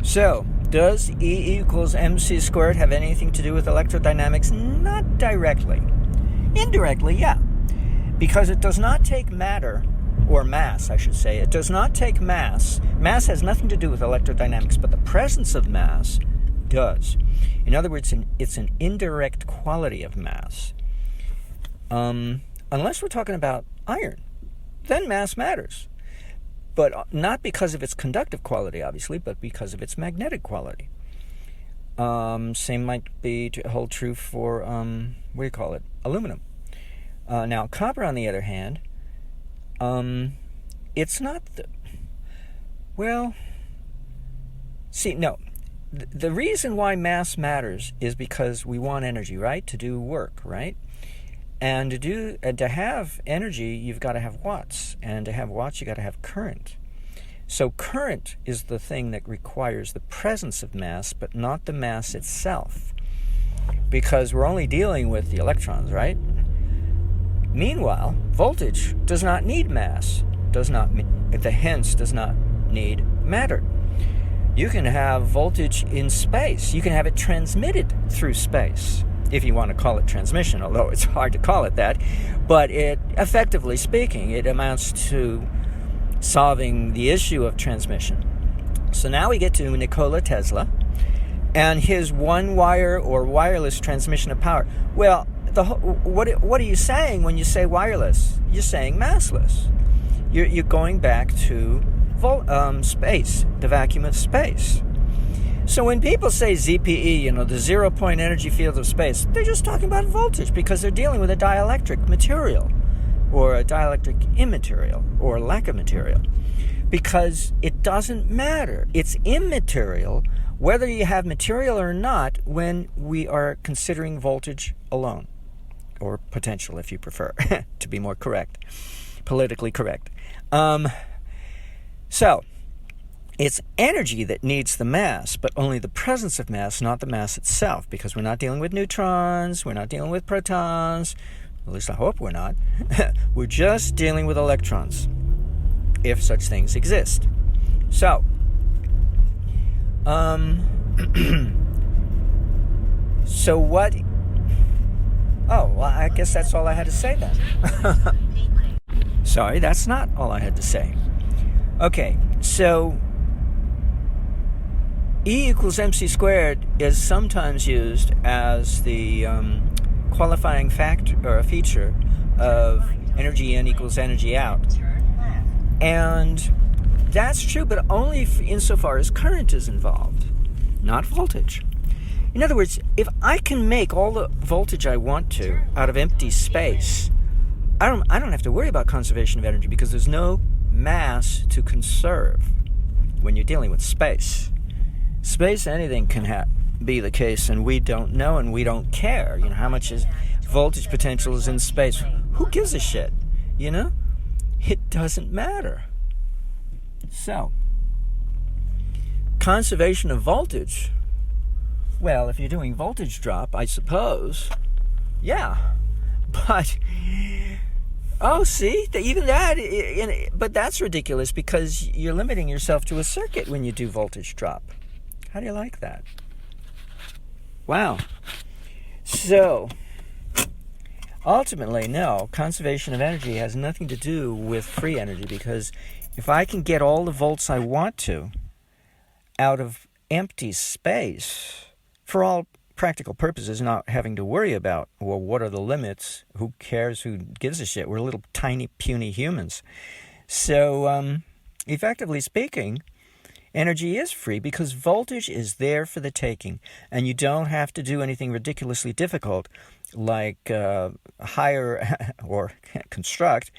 So, does E equals mc squared have anything to do with electrodynamics? Not directly. Indirectly, yeah. Because it does not take matter, or mass, I should say. It does not take mass. Mass has nothing to do with electrodynamics, but the presence of mass does. In other words, it's an indirect quality of mass. Unless we're talking about iron, then mass matters. But not because of its conductive quality, obviously, but because of its magnetic quality. Same might hold true for, aluminum. Now, copper, on the other hand, it's not the reason why mass matters is because we want energy, right? To do work, right? And to have energy, you've got to have watts. And to have watts, you've got to have current. So current is the thing that requires the presence of mass, but not the mass itself. Because we're only dealing with the electrons, right? Meanwhile, voltage does not need mass, hence does not need matter. You can have voltage in space. You can have it transmitted through space, if you want to call it transmission, although it's hard to call it that. But effectively speaking, it amounts to solving the issue of transmission. So now we get to Nikola Tesla and his one-wire or wireless transmission of power. Well, what are you saying when you say wireless? You're saying massless. You're going back to space, the vacuum of space. So when people say ZPE, the zero-point energy field of space, they're just talking about voltage because they're dealing with a dielectric material or a dielectric immaterial or lack of material. Because it doesn't matter. It's immaterial whether you have material or not when we are considering voltage alone. Or potential, if you prefer, to be more correct, politically correct. So, it's energy that needs the mass, but only the presence of mass, not the mass itself, because we're not dealing with neutrons, we're not dealing with protons, at least I hope we're not. We're just dealing with electrons, if such things exist. So, so what... Oh, well, I guess that's all I had to say then. Sorry, that's not all I had to say. Okay, so E equals mc squared is sometimes used as the qualifying factor or a feature of energy in equals energy out. And that's true, but only insofar as current is involved, not voltage. In other words, if I can make all the voltage I want to out of empty space, I don't have to worry about conservation of energy because there's no mass to conserve when you're dealing with space. Space, anything can be the case, and we don't know and we don't care. How much voltage potential is in space. Who gives a shit? It doesn't matter. So, conservation of voltage. Well, if you're doing voltage drop, I suppose, yeah. But, even that, but that's ridiculous because you're limiting yourself to a circuit when you do voltage drop. How do you like that? Wow. So, ultimately, no, conservation of energy has nothing to do with free energy because if I can get all the volts I want to out of empty space, for all practical purposes, not having to worry about, well, what are the limits? Who cares? Who gives a shit? We're little tiny, puny humans. So, effectively speaking, energy is free because voltage is there for the taking. And you don't have to do anything ridiculously difficult like hire or construct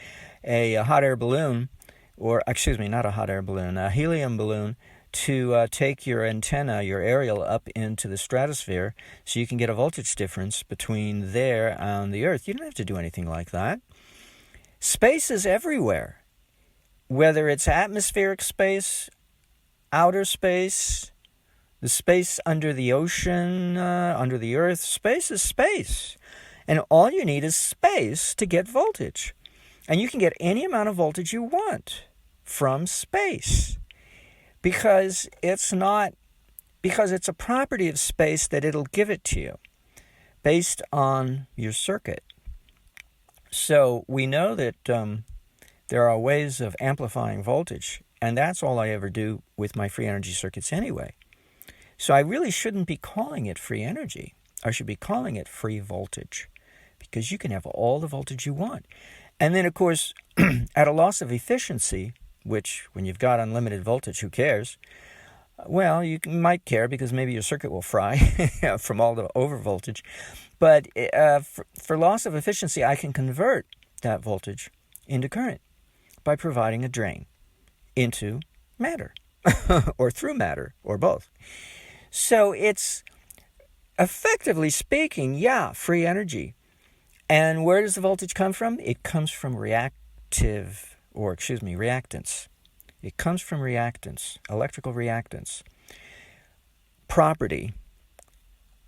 a hot air balloon, or, not a hot air balloon, a helium balloon, to take your antenna, your aerial, up into the stratosphere so you can get a voltage difference between there and the Earth. You don't have to do anything like that. Space is everywhere. Whether it's atmospheric space, outer space, the space under the ocean, under the Earth, space is space. And all you need is space to get voltage. And you can get any amount of voltage you want from space. Because it's not because it's a property of space that it'll give it to you based on your circuit. So we know that there are ways of amplifying voltage, and that's all I ever do with my free energy circuits anyway. So I really shouldn't be calling it free energy. I should be calling it free voltage, because you can have all the voltage you want. And then, of course, at a loss of efficiency, which when you've got unlimited voltage, who cares? Well, you might care because maybe your circuit will fry from all the overvoltage. But for loss of efficiency, I can convert that voltage into current by providing a drain into matter or through matter or both. So it's, effectively speaking, free energy. And where does the voltage come from? It comes from reactance. It comes from reactance, electrical reactance, property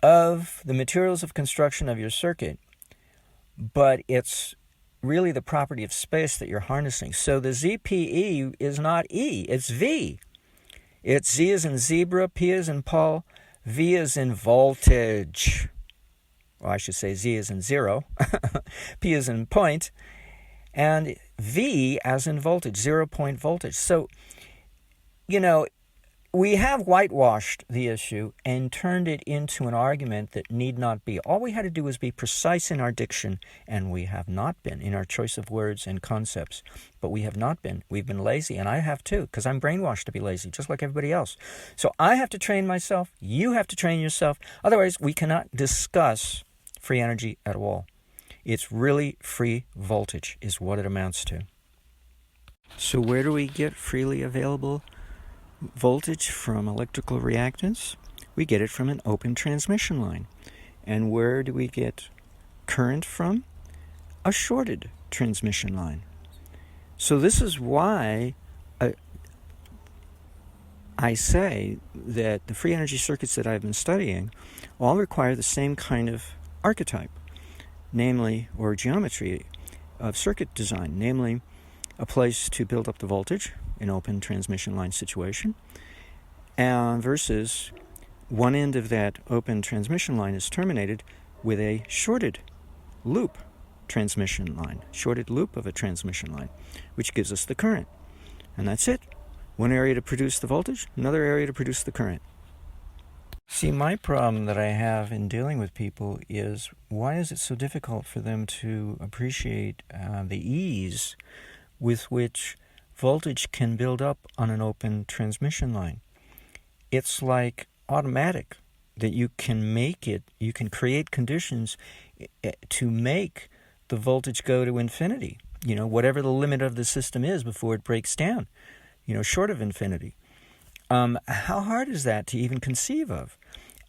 of the materials of construction of your circuit, but it's really the property of space that you're harnessing. So the ZPE is not E, it's V. It's Z as in zebra, P as in Paul, V as in voltage. Well, I should say Z as in zero, P as in point, and V as in voltage, 0-point voltage. So, we have whitewashed the issue and turned it into an argument that need not be. All we had to do was be precise in our diction, and we have not been in our choice of words and concepts. But we have not been. We've been lazy, and I have too, because I'm brainwashed to be lazy, just like everybody else. So I have to train myself. You have to train yourself. Otherwise, we cannot discuss free energy at all. It's really free voltage is what it amounts to. So where do we get freely available voltage from electrical reactance? We get it from an open transmission line. And where do we get current from? A shorted transmission line. So this is why I say that the free energy circuits that I've been studying all require the same kind of archetype, namely, or geometry of circuit design, namely a place to build up the voltage, an open transmission line situation, versus one end of that open transmission line is terminated with a shorted loop transmission line, shorted loop of a transmission line, which gives us the current. And that's it. One area to produce the voltage, another area to produce the current. See, my problem that I have in dealing with people is, why is it so difficult for them to appreciate the ease with which voltage can build up on an open transmission line? It's like automatic, that you can create conditions to make the voltage go to infinity, whatever the limit of the system is before it breaks down, short of infinity. How hard is that to even conceive of?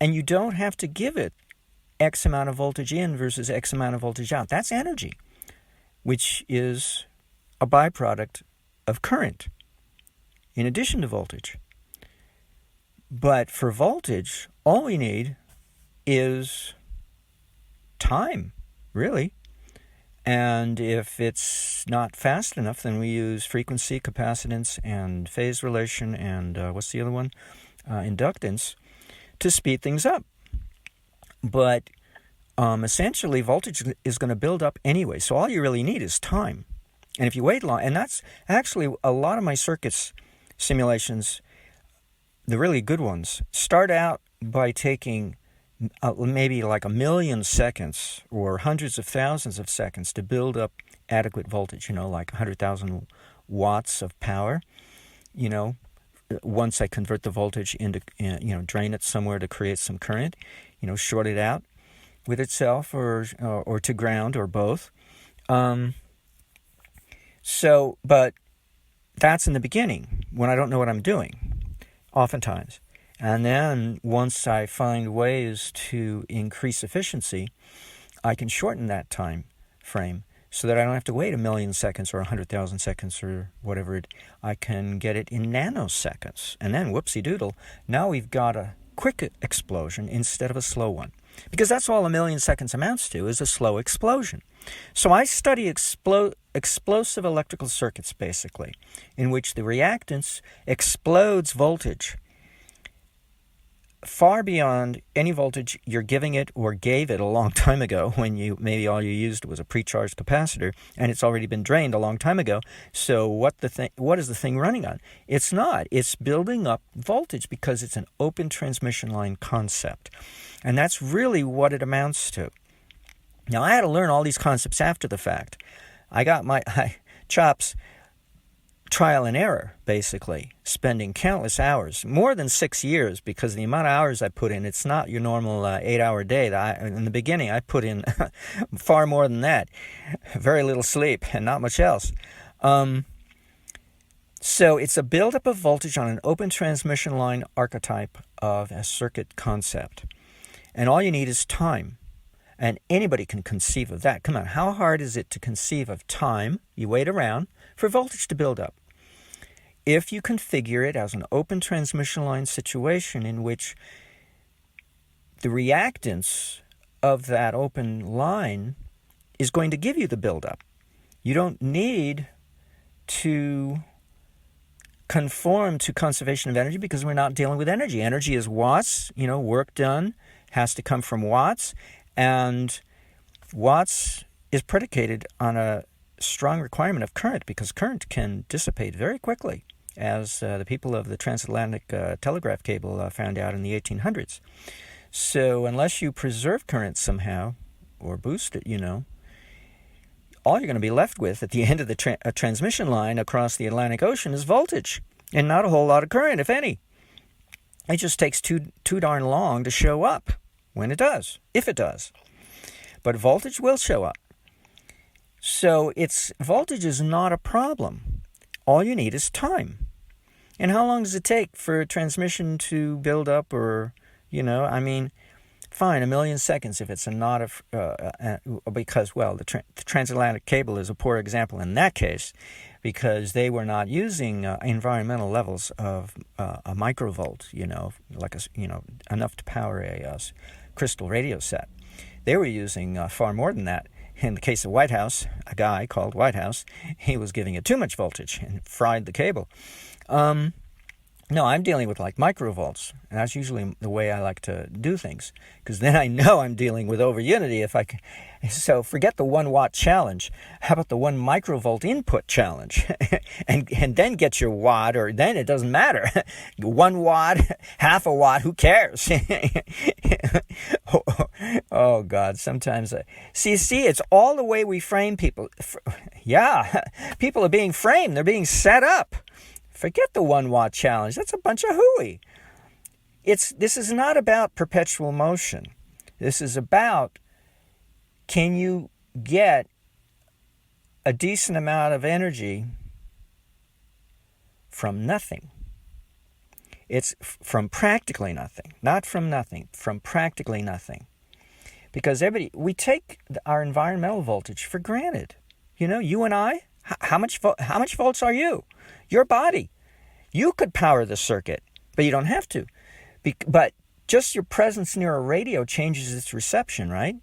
And you don't have to give it X amount of voltage in versus X amount of voltage out. That's energy, which is a byproduct of current, in addition to voltage. But for voltage, all we need is time, really. And if it's not fast enough, then we use frequency, capacitance, and phase relation, and what's the other one? Inductance, to speed things up. But essentially, voltage is going to build up anyway. So all you really need is time. And if you wait long, and that's actually a lot of my circuits simulations, the really good ones, start out by taking maybe like 1 million seconds or hundreds of thousands of seconds to build up adequate voltage, like 100,000 watts of power. Once I convert the voltage into, drain it somewhere to create some current, short it out with itself or to ground or both. But that's in the beginning when I don't know what I'm doing, oftentimes. And then once I find ways to increase efficiency, I can shorten that time frame so that I don't have to wait 1 million seconds or 100,000 seconds or whatever. I can get it in nanoseconds. And then, whoopsie-doodle, now we've got a quick explosion instead of a slow one. Because that's all 1 million seconds amounts to, is a slow explosion. So I study explosive electrical circuits, basically, in which the reactance explodes voltage far beyond any voltage you're giving it or gave it a long time ago, when maybe all you used was a precharged capacitor and it's already been drained a long time ago. So what is the thing running on? It's not. It's building up voltage because it's an open transmission line concept. And that's really what it amounts to. Now, I had to learn all these concepts after the fact. I got my chops trial and error, basically, spending countless hours, more than 6 years, because the amount of hours I put in, it's not your normal 8-hour day. In the beginning, I put in far more than that. Very little sleep and not much else. So it's a buildup of voltage on an open transmission line archetype of a circuit concept. And all you need is time. And anybody can conceive of that. Come on, how hard is it to conceive of time? You wait around for voltage to build up. If you configure it as an open transmission line situation in which the reactance of that open line is going to give you the buildup. You don't need to conform to conservation of energy because we're not dealing with energy. Energy is watts, work done has to come from watts, and watts is predicated on a strong requirement of current because current can dissipate very quickly, as the people of the transatlantic telegraph cable found out in the 1800s. So unless you preserve current somehow or boost it, all you're going to be left with at the end of the transmission line across the Atlantic Ocean is voltage and not a whole lot of current, if any. It just takes too darn long to show up when it does, if it does. But voltage will show up. So voltage is not a problem. All you need is time. And how long does it take for a transmission to build up or, fine, 1 million seconds if it's because the transatlantic cable is a poor example in that case because they were not using environmental levels of a microvolt, enough to power a crystal radio set. They were using far more than that. In the case of White House, a guy called White House, he was giving it too much voltage and fried the cable. No, I'm dealing with microvolts, and that's usually the way I like to do things, because then I know I'm dealing with over unity. So forget the 1 watt challenge. How about the 1 microvolt input challenge? and then get your watt, or then it doesn't matter. 1 watt, half a watt, who cares? Oh God, sometimes see, it's all the way we frame people. Yeah, people are being framed. They're being set up. Forget the 1 watt challenge. That's a bunch of hooey. This is not about perpetual motion. This is about, can you get a decent amount of energy from nothing? It's from practically nothing, not from nothing, from practically nothing. Because we take our environmental voltage for granted. You and I, how much volts are you? Your body. You could power the circuit, but you don't have to. But just your presence near a radio changes its reception, right?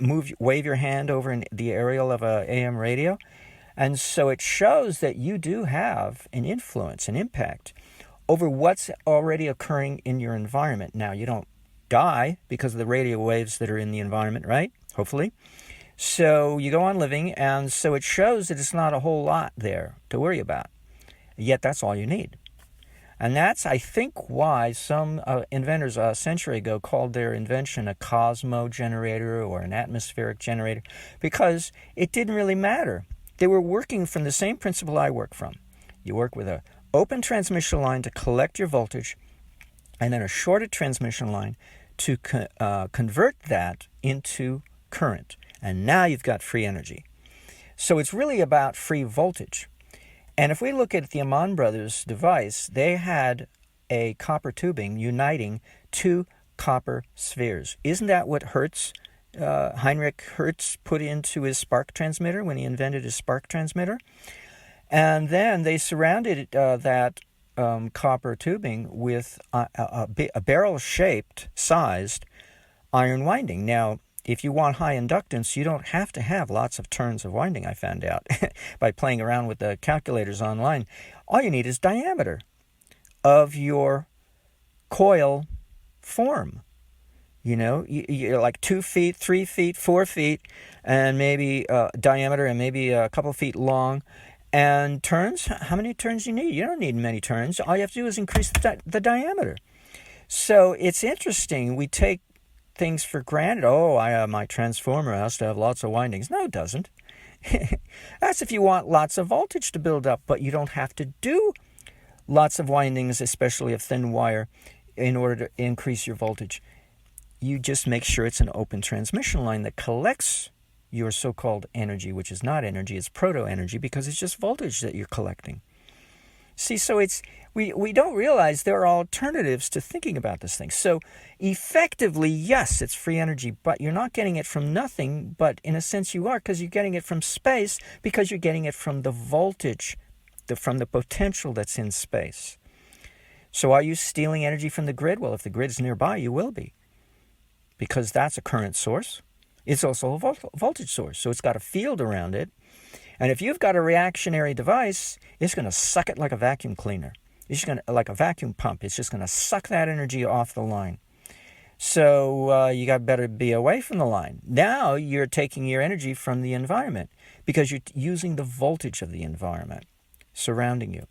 Wave your hand over in the aerial of a AM radio. And so it shows that you do have an influence, an impact over what's already occurring in your environment. Now, you don't die because of the radio waves that are in the environment, right? Hopefully. So you go on living, and so it shows that it's not a whole lot there to worry about. Yet that's all you need. And that's, I think, why some inventors a century ago called their invention a Cosmo generator or an atmospheric generator, because it didn't really matter. They were working from the same principle I work from. You work with an open transmission line to collect your voltage, and then a shorted transmission line to convert that into current. And now you've got free energy. So it's really about free voltage. And if we look at the Amman Brothers device, they had a copper tubing uniting 2 copper spheres. Isn't that what Heinrich Hertz put into his spark transmitter when he invented his spark transmitter? And then they surrounded that copper tubing with a barrel-shaped, sized iron winding. Now, if you want high inductance, you don't have to have lots of turns of winding, I found out, by playing around with the calculators online. All you need is diameter of your coil form. You're like 2 feet, 3 feet, 4 feet, and maybe diameter, and maybe a couple of feet long. And turns, how many turns do you need? You don't need many turns. All you have to do is increase the diameter. So it's interesting. We take things for granted. Oh, my transformer has to have lots of windings. No, it doesn't. That's if you want lots of voltage to build up, but you don't have to do lots of windings, especially of thin wire, in order to increase your voltage. You just make sure it's an open transmission line that collects your so-called energy, which is not energy, it's proto-energy, because it's just voltage that you're collecting. See, so we don't realize there are alternatives to thinking about this thing. So effectively, yes, it's free energy, but you're not getting it from nothing, but in a sense you are, because you're getting it from space, because you're getting it from the voltage, from the potential that's in space. So are you stealing energy from the grid? Well, if the grid is nearby, you will be, because that's a current source. It's also a voltage source, so it's got a field around it. And if you've got a reactionary device, it's going to suck it like a vacuum cleaner. It's going to, like a vacuum pump. It's just going to suck that energy off the line. So you got better be away from the line. Now you're taking your energy from the environment because you're using the voltage of the environment surrounding you.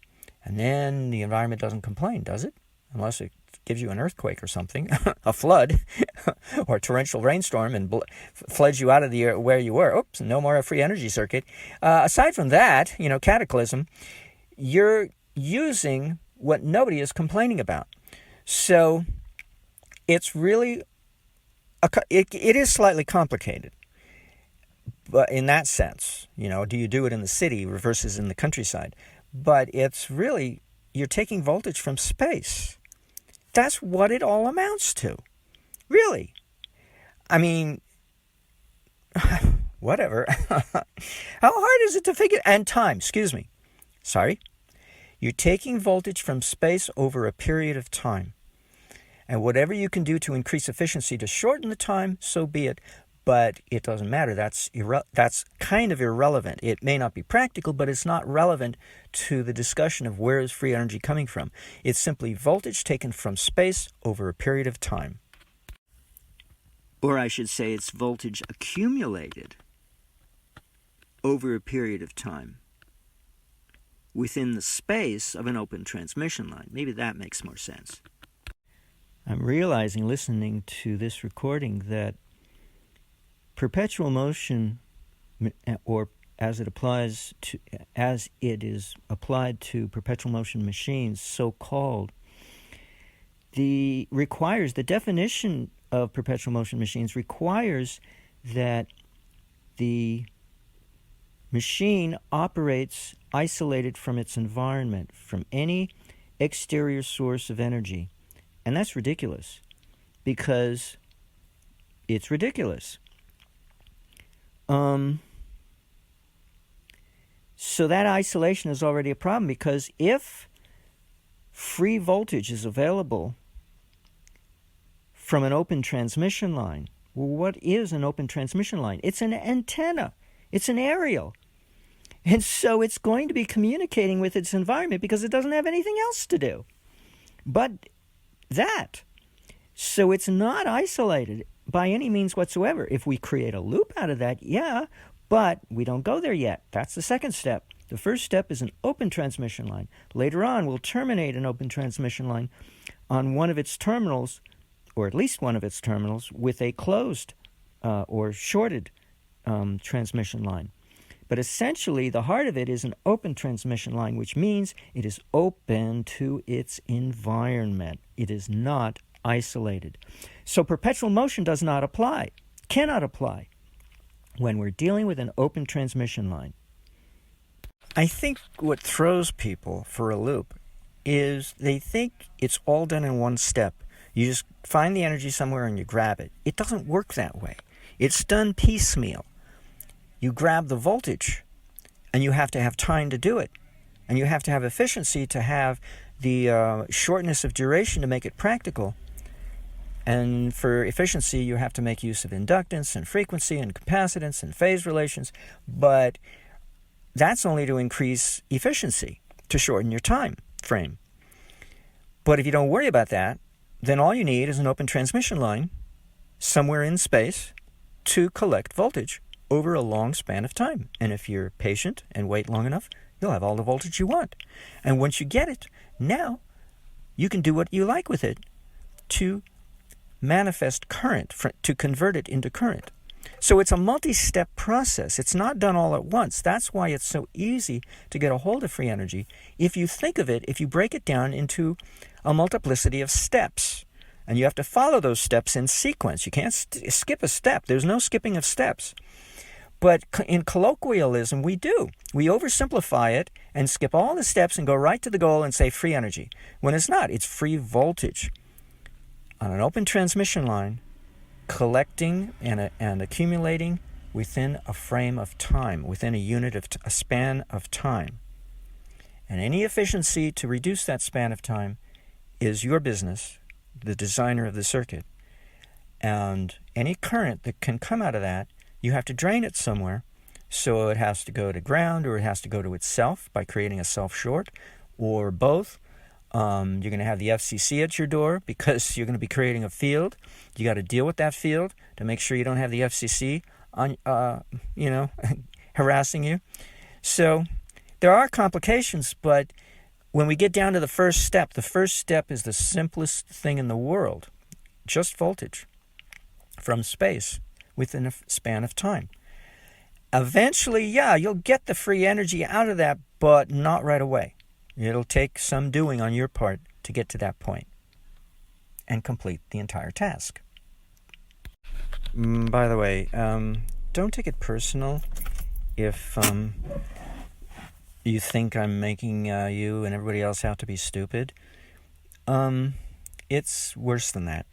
And then the environment doesn't complain, does it? Unless it gives you an earthquake or something, a flood, or a torrential rainstorm, and floods you out of where you were. Oops, no more a free energy circuit. Aside from that, cataclysm, you're using what nobody is complaining about. So it's really, it is slightly complicated. But in that sense, do you do it in the city versus in the countryside? But it's really, you're taking voltage from space. That's what it all amounts to. Really. I mean, whatever. How hard is it to figure? And time, excuse me. Sorry. You're taking voltage from space over a period of time. And whatever you can do to increase efficiency to shorten the time, so be it. But it doesn't matter. That's kind of irrelevant. It may not be practical, but it's not relevant to the discussion of where is free energy coming from. It's simply voltage taken from space over a period of time. Or I should say it's voltage accumulated over a period of time within the space of an open transmission line. Maybe that makes more sense. I'm realizing, listening to this recording, that perpetual motion, or as it is applied to perpetual motion machines, so-called, the definition of perpetual motion machines requires that the machine operates isolated from its environment, from any exterior source of energy. And that's ridiculous, because it's ridiculous. So that isolation is already a problem, because if free voltage is available from an open transmission line, well, what is an open transmission line? It's an antenna. It's an aerial. And so it's going to be communicating with its environment because it doesn't have anything else to do but that. So it's not isolated by any means whatsoever. If we create a loop out of that, yeah, but we don't go there yet. That's the second step. The first step is an open transmission line. Later on, we'll terminate an open transmission line on one of its terminals, or at least one of its terminals, with a closed or shorted transmission line. But essentially, the heart of it is an open transmission line, which means it is open to its environment. It is not isolated. So perpetual motion does not apply, cannot apply, when we're dealing with an open transmission line. I think what throws people for a loop is they think it's all done in one step. You just find the energy somewhere and you grab it. It doesn't work that way. It's done piecemeal. You grab the voltage, and you have to have time to do it. And you have to have efficiency to have the shortness of duration to make it practical. And for efficiency, you have to make use of inductance and frequency and capacitance and phase relations. But that's only to increase efficiency, to shorten your time frame. But if you don't worry about that, then all you need is an open transmission line somewhere in space to collect voltage over a long span of time. And if you're patient and wait long enough, you'll have all the voltage you want. And once you get it, now you can do what you like with it to manifest current, to convert it into current. So it's a multi-step process. It's not done all at once. That's why it's so easy to get a hold of free energy. If you think of it, if you break it down into a multiplicity of steps, and you have to follow those steps in sequence. You can't skip a step. There's no skipping of steps. But in colloquialism, we do. We oversimplify it and skip all the steps and go right to the goal and say free energy. When it's not. It's free voltage on an open transmission line, collecting and accumulating within a frame of time, within a unit of a span of time. And any efficiency to reduce that span of time is your business, the designer of the circuit. And any current that can come out of that, you have to drain it somewhere. So it has to go to ground, or it has to go to itself by creating a self-short, or both. You're going to have the FCC at your door because you're going to be creating a field. You got to deal with that field to make sure you don't have the FCC on, harassing you. So there are complications, but when we get down to the first step is the simplest thing in the world. Just voltage from space within a span of time. Eventually, you'll get the free energy out of that, but not right away. It'll take some doing on your part to get to that point and complete the entire task. By the way, don't take it personal if you think I'm making you and everybody else out to be stupid. It's worse than that.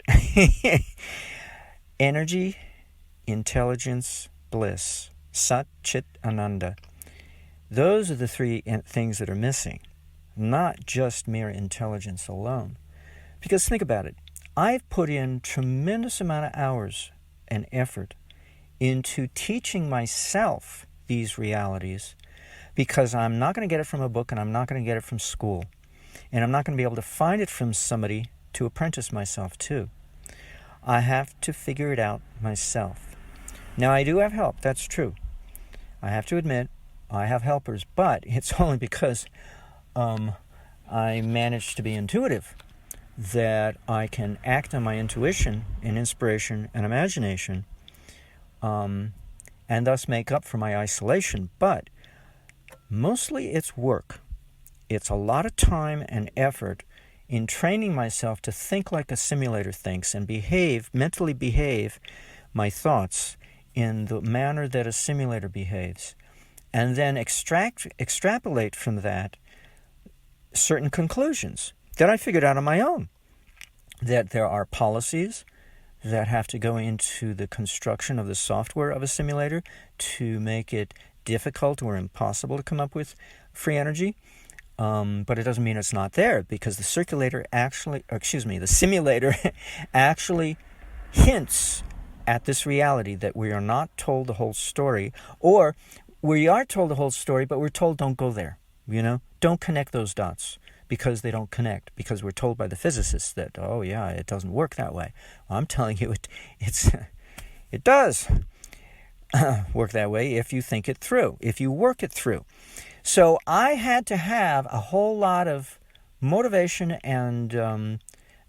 Energy, intelligence, bliss, Sat Chit Ananda. Those are the three things that are missing, not just mere intelligence alone. Because think about it. I've put in tremendous amount of hours and effort into teaching myself these realities, because I'm not going to get it from a book and I'm not going to get it from school. And I'm not going to be able to find it from somebody to apprentice myself to. I have to figure it out myself. Now, I do have help. That's true. I have to admit, I have helpers, but it's only because I managed to be intuitive, that I can act on my intuition and inspiration and imagination, and thus make up for my isolation. But mostly it's work. It's a lot of time and effort in training myself to think like a simulator thinks and mentally behave my thoughts in the manner that a simulator behaves, and then extrapolate from that certain conclusions that I figured out on my own. That there are policies that have to go into the construction of the software of a simulator to make it difficult or impossible to come up with free energy. But it doesn't mean it's not there, because the simulator actually actually hints at this reality that we are not told the whole story, or we are told the whole story, but we're told don't go there. Don't connect those dots, because they don't connect, because we're told by the physicists that, it doesn't work that way. Well, I'm telling you, it does work that way if you think it through, if you work it through. So I had to have a whole lot of motivation and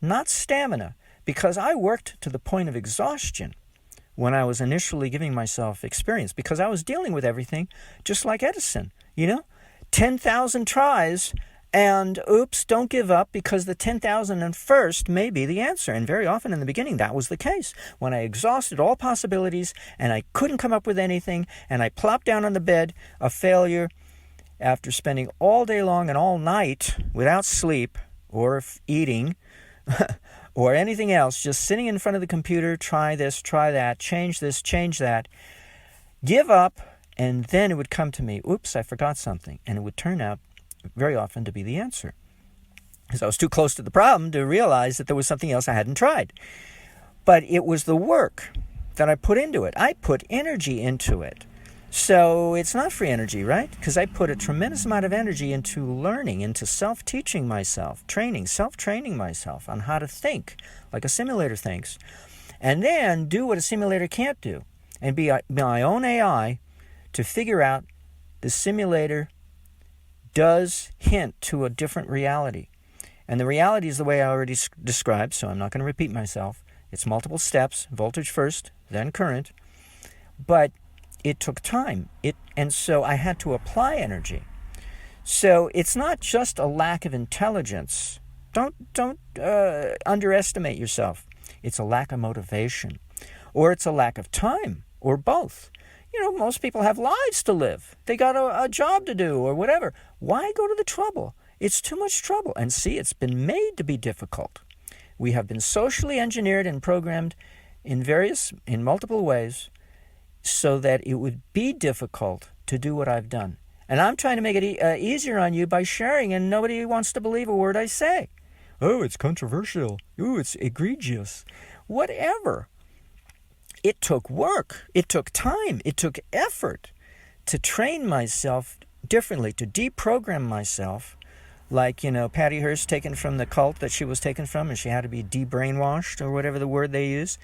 not stamina, because I worked to the point of exhaustion when I was initially giving myself experience, because I was dealing with everything just like Edison, 10,000 tries, and oops, don't give up, because the 10,001st may be the answer. And very often in the beginning, that was the case. When I exhausted all possibilities and I couldn't come up with anything, and I plopped down on the bed of failure after spending all day long and all night without sleep or eating or anything else, just sitting in front of the computer, try this, try that, change this, change that, give up, and then it would come to me, oops, I forgot something. And it would turn out very often to be the answer, because I was too close to the problem to realize that there was something else I hadn't tried. But it was the work that I put into it. I put energy into it. So it's not free energy, right? Because I put a tremendous amount of energy into learning, into self-teaching myself, self-training myself on how to think like a simulator thinks, and then do what a simulator can't do, and be my own AI to figure out the simulator does hint to a different reality. And the reality is the way I already described, so I'm not going to repeat myself. It's multiple steps, voltage first, then current. But it took time. And so I had to apply energy. So it's not just a lack of intelligence. Don't underestimate yourself. It's a lack of motivation. Or it's a lack of time, or both. Most people have lives to live. They got a job to do or whatever. Why go to the trouble? It's too much trouble. And see, it's been made to be difficult. We have been socially engineered and programmed in multiple ways so that it would be difficult to do what I've done. And I'm trying to make it easier on you by sharing, and nobody wants to believe a word I say. Oh, it's controversial. Oh, it's egregious. Whatever. It took work. It took time. It took effort to train myself differently, to deprogram myself. Like, Patty Hearst taken from the cult that she was taken from, and she had to be de-brainwashed, or whatever the word they use.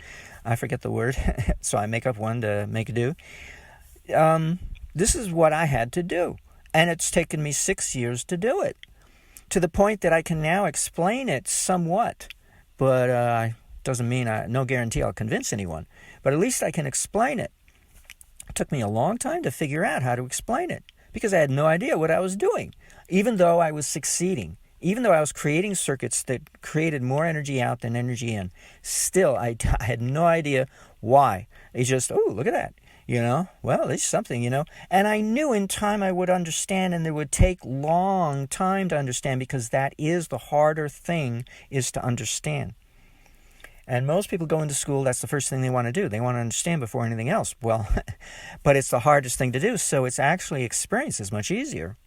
I forget the word, so I make up one to make it do. This is what I had to do, and it's taken me 6 years to do it, to the point that I can now explain it somewhat, but doesn't mean no guarantee I'll convince anyone, but at least I can explain it. It took me a long time to figure out how to explain it, because I had no idea what I was doing. Even though I was succeeding, even though I was creating circuits that created more energy out than energy in, still I had no idea why. It's just, oh, look at that, well, it's something, and I knew in time I would understand, and it would take long time to understand, because that is the harder thing, is to understand. And most people go into school, that's the first thing they want to do. They want to understand before anything else. Well, but it's the hardest thing to do, so it's actually experience is much easier.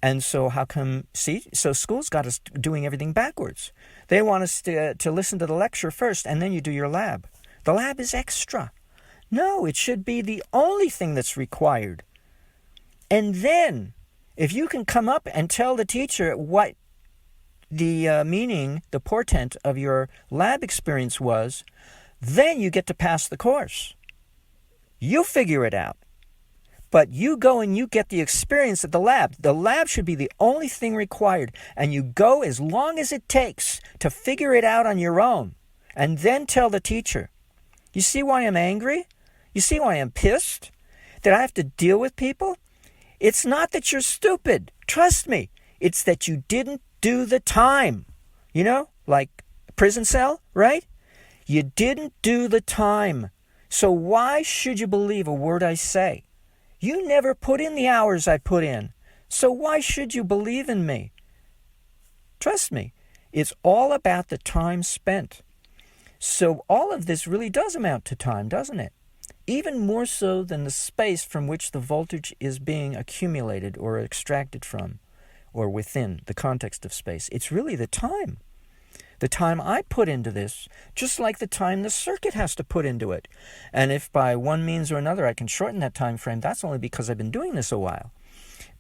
And so how come, so school's got us doing everything backwards. They want us to listen to the lecture first, and then you do your lab. The lab is extra. No, it should be the only thing that's required. And then, if you can come up and tell the teacher what the meaning, the portent of your lab experience was, then you get to pass the course. You figure it out. But you go and you get the experience at the lab. The lab should be the only thing required. And you go as long as it takes to figure it out on your own. And then tell the teacher. You see why I'm angry? You see why I'm pissed? That I have to deal with people? It's not that you're stupid. Trust me. It's that you didn't do the time. Like prison cell, right? You didn't do the time. So why should you believe a word I say? You never put in the hours I put in. So why should you believe in me? Trust me, it's all about the time spent. So all of this really does amount to time, doesn't it? Even more so than the space from which the voltage is being accumulated or extracted from, or within the context of space. It's really the time. The time I put into this, just like the time the circuit has to put into it. And if by one means or another I can shorten that time frame, that's only because I've been doing this a while.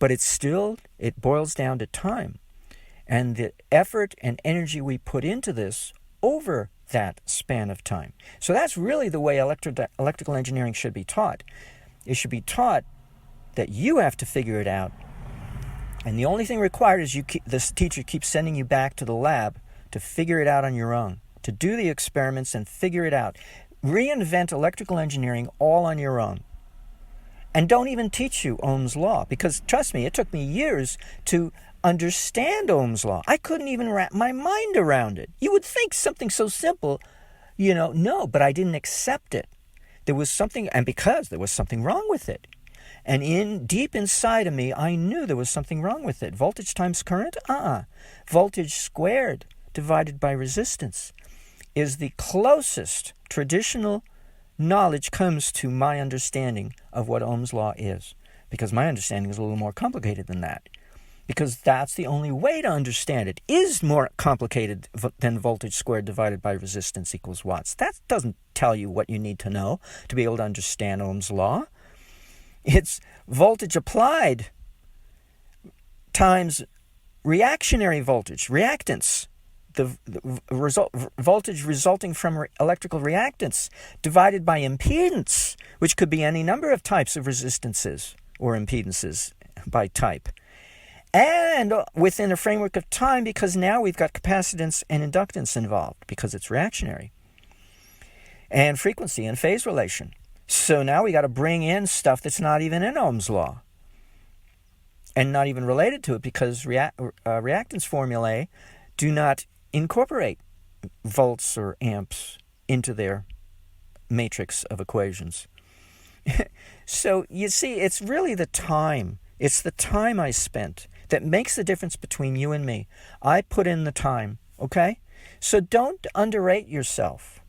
But it boils down to time. And the effort and energy we put into this over that span of time. So that's really the way electrical engineering should be taught. It should be taught that you have to figure it out. And the only thing required is this teacher keeps sending you back to the lab to figure it out on your own, to do the experiments and figure it out. Reinvent electrical engineering all on your own. And don't even teach you Ohm's law, because trust me, it took me years to understand Ohm's law. I couldn't even wrap my mind around it. You would think something so simple, no, but I didn't accept it. There was something, and because there was something wrong with it. And deep inside of me, I knew there was something wrong with it. Voltage times current? Voltage squared divided by resistance is the closest traditional knowledge comes to my understanding of what Ohm's law is. Because my understanding is a little more complicated than that. Because that's the only way to understand it. Is more complicated than voltage squared divided by resistance equals watts. That doesn't tell you what you need to know to be able to understand Ohm's law. It's voltage applied times reactionary voltage, reactance, the voltage resulting from electrical reactance divided by impedance, which could be any number of types of resistances or impedances by type. And within a framework of time, because now we've got capacitance and inductance involved, because it's reactionary. And frequency and phase relation. So now we got to bring in stuff that's not even in Ohm's law. And not even related to it, because reactance formulae do not incorporate volts or amps into their matrix of equations. So you see, it's really the time. It's the time I spent that makes the difference between you and me. I put in the time, okay? So don't underrate yourself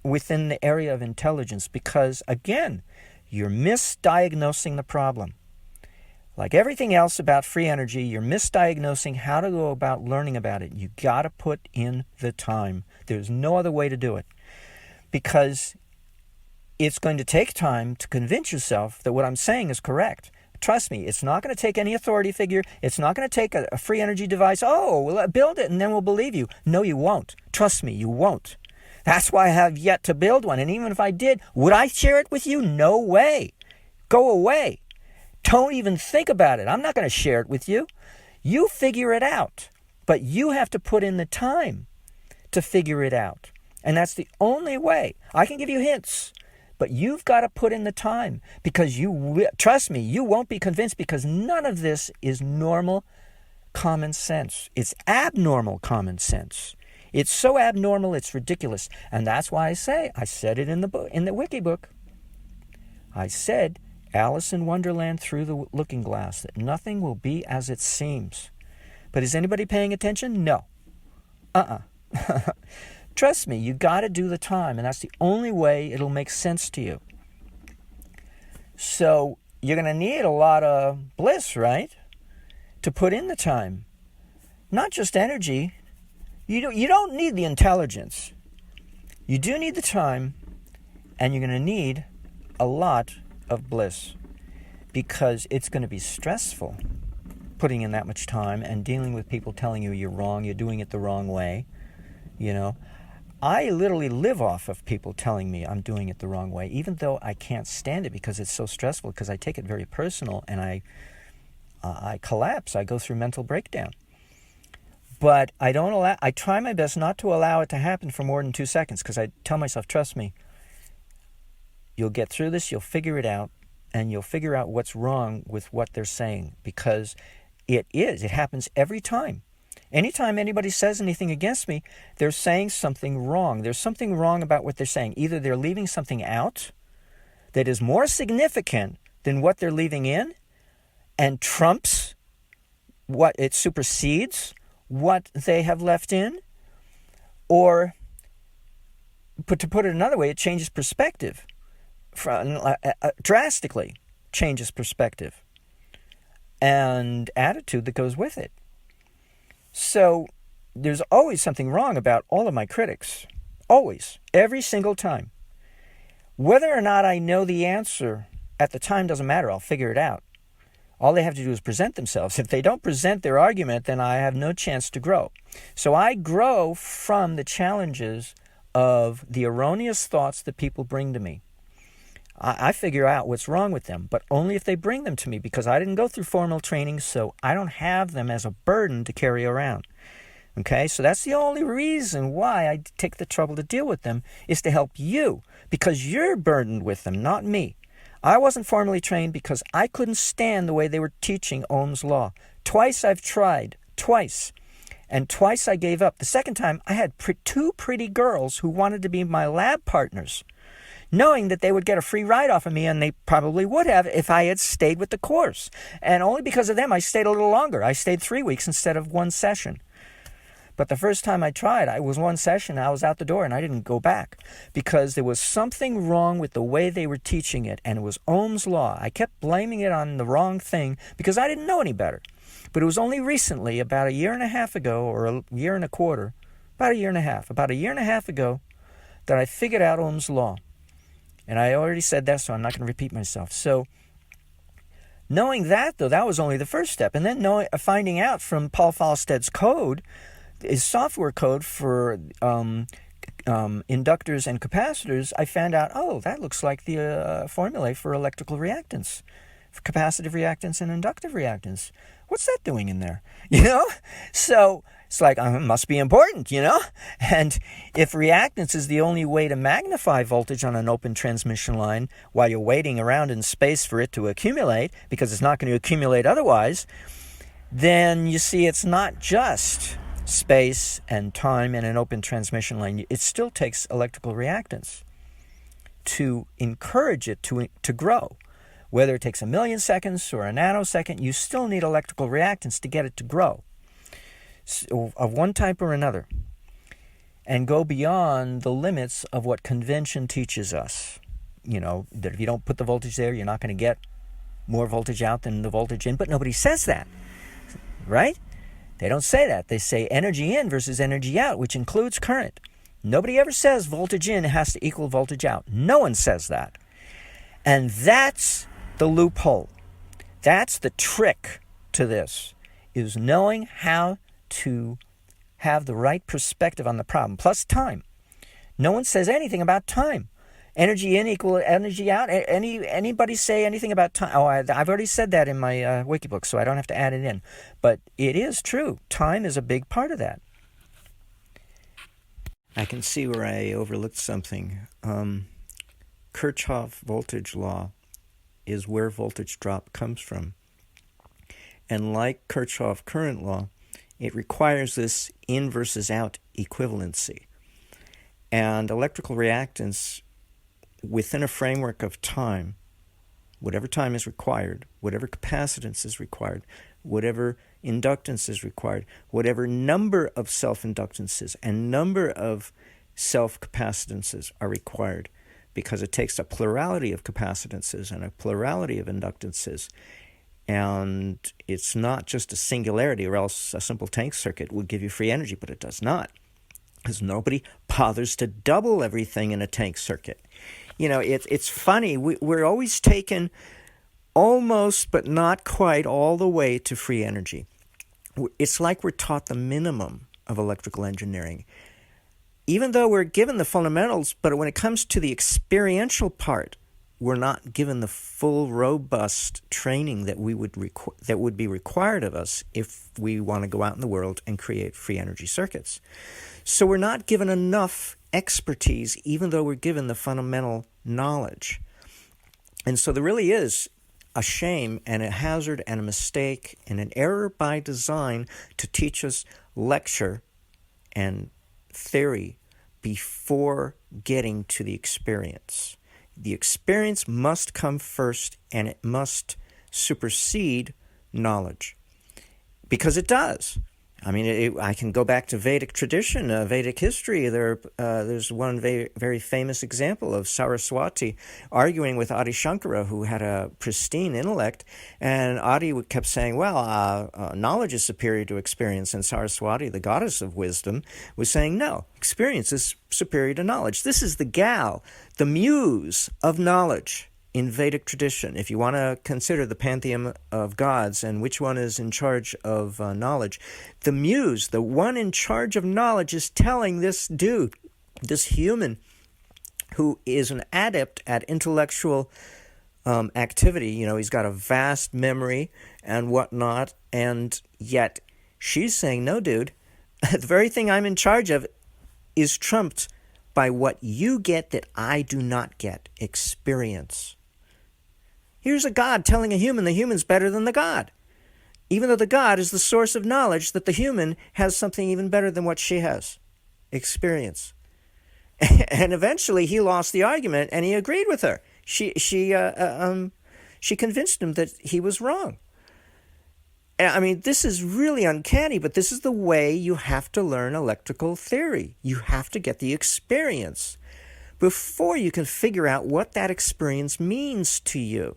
within the area of intelligence, because, again, you're misdiagnosing the problem. Like everything else about free energy, you're misdiagnosing how to go about learning about it. You got to put in the time. There's no other way to do it, because it's going to take time to convince yourself that what I'm saying is correct. Trust me, it's not going to take any authority figure. It's not going to take a free energy device. Oh, we'll build it and then we'll believe you. No, you won't. Trust me, you won't. That's why I have yet to build one. And even if I did, would I share it with you? No way. Go away. Don't even think about it. I'm not going to share it with you. You figure it out. But you have to put in the time to figure it out. And that's the only way. I can give you hints, but you've got to put in the time, because trust me, you won't be convinced, because none of this is normal common sense. It's abnormal common sense. It's so abnormal, it's ridiculous. And that's why I said it in the book, in the wiki book. I said, Alice in Wonderland Through the Looking Glass, that nothing will be as it seems. But is anybody paying attention? No. Trust me, you got to do the time, and that's the only way it'll make sense to you. So you're going to need a lot of bliss, right? To put in the time. Not just energy. You don't need the intelligence. You do need the time, and you're going to need a lot of bliss, because it's going to be stressful putting in that much time and dealing with people telling you you're wrong, you're doing it the wrong way. You know, I literally live off of people telling me I'm doing it the wrong way, even though I can't stand it because it's so stressful, because I take it very personal and I collapse. I go through mental breakdown. But I try my best not to allow it to happen for more than 2 seconds, because I tell myself, trust me, you'll get through this, you'll figure it out, and you'll figure out what's wrong with what they're saying, because it happens every time. Anytime anybody says anything against me, they're saying something wrong. There's something wrong about what they're saying. Either they're leaving something out that is more significant than what they're leaving in, and trumps what it supersedes what they have left in, or, but to put it another way, it changes perspective, drastically changes perspective and attitude that goes with it. So there's always something wrong about all of my critics. Always. Every single time. Whether or not I know the answer at the time doesn't matter. I'll figure it out. All they have to do is present themselves. If they don't present their argument, then I have no chance to grow. So I grow from the challenges of the erroneous thoughts that people bring to me. I figure out what's wrong with them, but only if they bring them to me, because I didn't go through formal training, so I don't have them as a burden to carry around. Okay, so that's the only reason why I take the trouble to deal with them, is to help you, because you're burdened with them, not me. I wasn't formally trained because I couldn't stand the way they were teaching Ohm's law. Twice I've tried, twice. And twice I gave up. The second time, I had two pretty girls who wanted to be my lab partners, knowing that they would get a free ride off of me, and they probably would have if I had stayed with the course. And only because of them, I stayed a little longer. I stayed 3 weeks instead of one session. But the first time I tried, it was one session, I was out the door, and I didn't go back, because there was something wrong with the way they were teaching it, and it was Ohm's law. I kept blaming it on the wrong thing because I didn't know any better. But it was only recently, about a year and a half ago, or a year and a quarter, about a year and a half ago, that I figured out Ohm's law. And I already said that, so I'm not going to repeat myself. So Knowing that, though, that was only the first step. And then finding out from Paul Falstad's code, his software code for inductors and capacitors, I found out, oh, that looks like the formulae for electrical reactance, for capacitive reactance and inductive reactance. What's that doing in there? So it's like, it must be important, And if reactance is the only way to magnify voltage on an open transmission line while you're waiting around in space for it to accumulate, because it's not going to accumulate otherwise, then you see it's not just space and time and an open transmission line. It still takes electrical reactance to encourage it to grow. Whether it takes 1,000,000 seconds or a nanosecond, you still need electrical reactance to get it to grow, of one type or another, and go beyond the limits of what convention teaches us. That if you don't put the voltage there, you're not going to get more voltage out than the voltage in. But nobody says that, right? They don't say that. They say energy in versus energy out, which includes current. Nobody ever says voltage in has to equal voltage out. No one says that. And that's the loophole. That's the trick to this, is knowing how to have the right perspective on the problem, plus time. No one says anything about time. Energy in equal energy out. Anybody say anything about time? Oh, I've already said that in my Wikibook, so I don't have to add it in. But it is true. Time is a big part of that. I can see where I overlooked something. Kirchhoff voltage law is where voltage drop comes from. And like Kirchhoff current law, it requires this in versus out equivalency. And electrical reactance within a framework of time, whatever time is required, whatever capacitance is required, whatever inductance is required, whatever number of self-inductances and number of self-capacitances are required, because it takes a plurality of capacitances and a plurality of inductances. And it's not just a singularity, or else a simple tank circuit would give you free energy, but it does not, because nobody bothers to double everything in a tank circuit. It's funny. We're always taken almost, but not quite, all the way to free energy. It's like we're taught the minimum of electrical engineering, even though we're given the fundamentals. But when it comes to the experiential part, we're not given the full, robust training that would be required of us if we want to go out in the world and create free energy circuits. So we're not given enough expertise, even though we're given the fundamental knowledge. And so there really is a shame and a hazard and a mistake and an error by design to teach us lecture and theory before getting to the experience. The experience must come first, and it must supersede knowledge, because it does. I mean, I can go back to Vedic tradition, Vedic history. There's one very famous example of Saraswati arguing with Adi Shankara, who had a pristine intellect, and Adi kept saying, knowledge is superior to experience, and Saraswati, the goddess of wisdom, was saying, no, experience is superior to knowledge. This is the gal, the muse of knowledge in Vedic tradition. If you want to consider the pantheon of gods and which one is in charge of knowledge, the muse, the one in charge of knowledge, is telling this dude, this human, who is an adept at intellectual activity. He's got a vast memory and whatnot, and yet she's saying, no, dude, the very thing I'm in charge of is trumped by what you get that I do not get: experience. Here's a God telling a human the human's better than the God, even though the God is the source of knowledge, that the human has something even better than what she has: experience. And eventually he lost the argument, and he agreed with her. She convinced him that he was wrong. I mean, this is really uncanny, but this is the way you have to learn electrical theory. You have to get the experience before you can figure out what that experience means to you.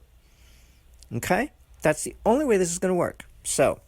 Okay? That's the only way this is going to work. So